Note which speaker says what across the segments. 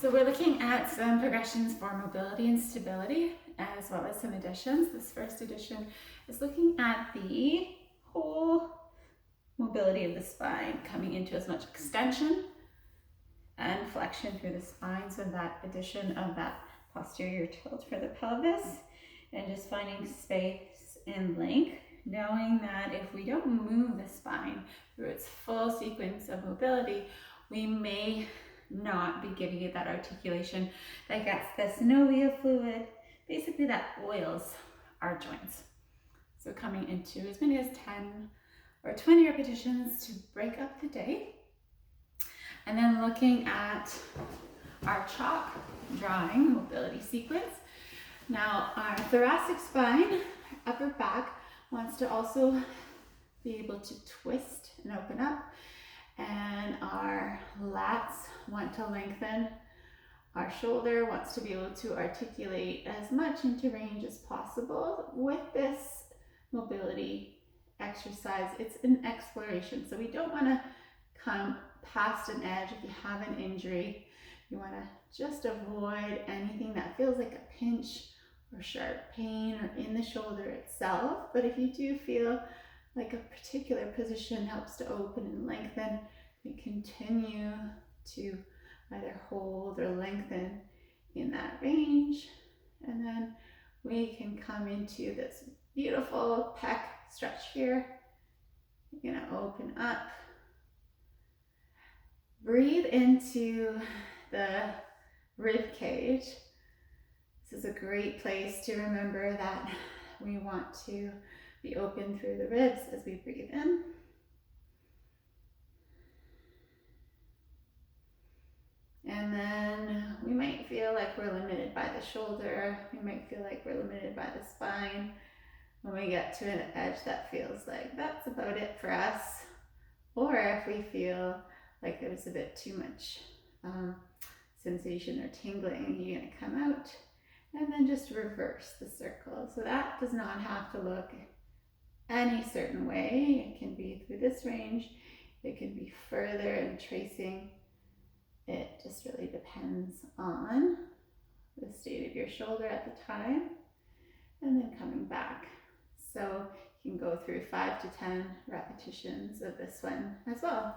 Speaker 1: So we're looking at some progressions for mobility and stability, as well as some additions. This first addition is looking at the whole mobility of the spine, coming into as much extension and flexion through the spine. So that addition of that posterior tilt for the pelvis, and just finding space and length, knowing that if we don't move the spine through its full sequence of mobility, we may not be giving it that articulation that gets the synovial fluid, basically that oils our joints. So coming into as many as 10 or 20 repetitions to break up the day. And then looking at our chalk drawing mobility sequence. Now our thoracic spine, upper back, wants to also be able to twist and open up. And our lats want to lengthen. Our shoulder wants to be able to articulate as much into range as possible. With this mobility exercise, it's an exploration. So we don't want to come past an edge. If you have an injury, you want to just avoid anything that feels like a pinch or sharp pain or in the shoulder itself. But if you do feel like a particular position helps to open and lengthen, we continue to either hold or lengthen in that range. And then we can come into this beautiful pec stretch here. You're gonna open up. Breathe into the rib cage. This is a great place to remember that we want to be open through the ribs as we breathe in. And then we might feel like we're limited by the shoulder. We might feel like we're limited by the spine. When we get to an edge that feels like that's about it for us. Or if we feel like there's a bit too much sensation or tingling, you're gonna come out and then just reverse the circle. So that does not have to look any certain way. It can be through this range, it can be further and tracing. It just really depends on the state of your shoulder at the time, and then coming back. So you can go through 5 to 10 repetitions of this one as well.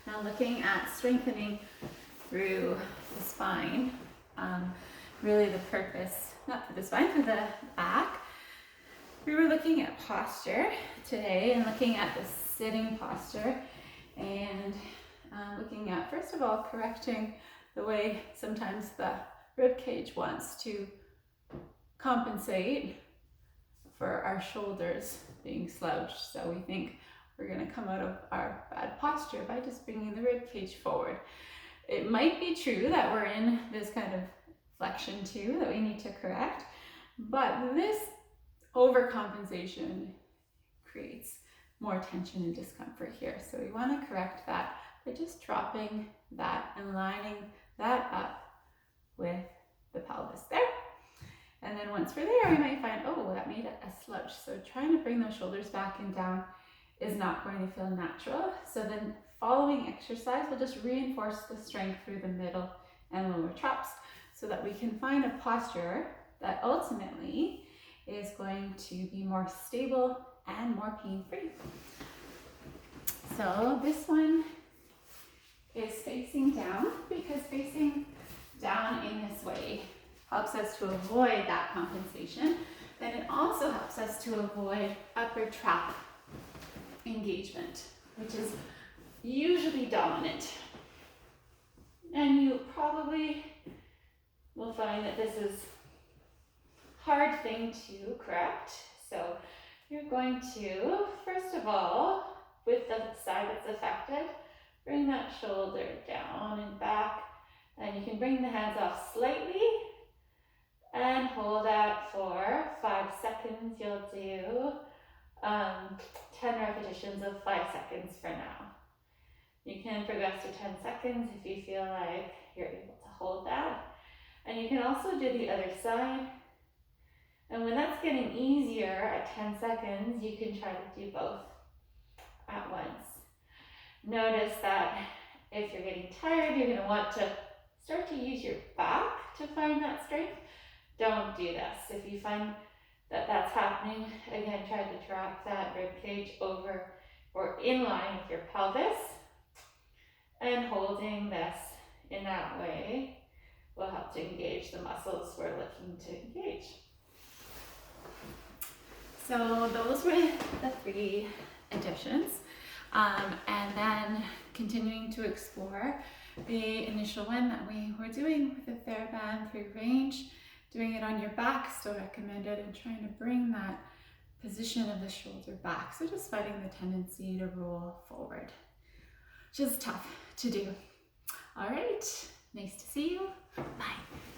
Speaker 1: Now looking at strengthening through the spine, really the purpose, not for the spine, for the back. We were looking at posture today and looking at the sitting posture and looking at, first of all, correcting the way sometimes the rib cage wants to compensate for our shoulders being slouched. So we think we're going to come out of our bad posture by just bringing the rib cage forward. It might be true that we're in this kind of flexion too that we need to correct, but this overcompensation creates more tension and discomfort here. So we want to correct that by just dropping that and lining that up with the pelvis there. And then once we're there, we might find, oh, that made a slouch. So trying to bring those shoulders back and down is not going to feel natural. So then following exercise, we'll just reinforce the strength through the middle and lower traps so that we can find a posture that ultimately is going to be more stable and more pain-free. So this one is facing down, because facing down in this way helps us to avoid that compensation. Then it also helps us to avoid upper trap engagement, which is usually dominant. And you probably will find that this is a hard thing to correct. So you're going to, first of all, with the side that's affected, bring that shoulder down and back, and you can bring the hands off slightly and hold that for 5 seconds. You'll do 10 repetitions of 5 seconds for now. You can progress to 10 seconds if you feel like you're able to hold that. And you can also do the other side. And when that's getting easier at 10 seconds, you can try to do both at once. Notice that if you're getting tired, you're going to want to start to use your back to find that strength, don't do this. If you find that that's happening, again, try to drop that rib cage over or in line with your pelvis, and holding this in that way will help to engage the muscles we're looking to engage. So those were the 3 additions. And then continuing to explore the initial one that we were doing with the TheraBand 3 range, doing it on your back, still recommended, and trying to bring that position of the shoulder back. So just fighting the tendency to roll forward, which is tough to do. All right, nice to see you. Bye.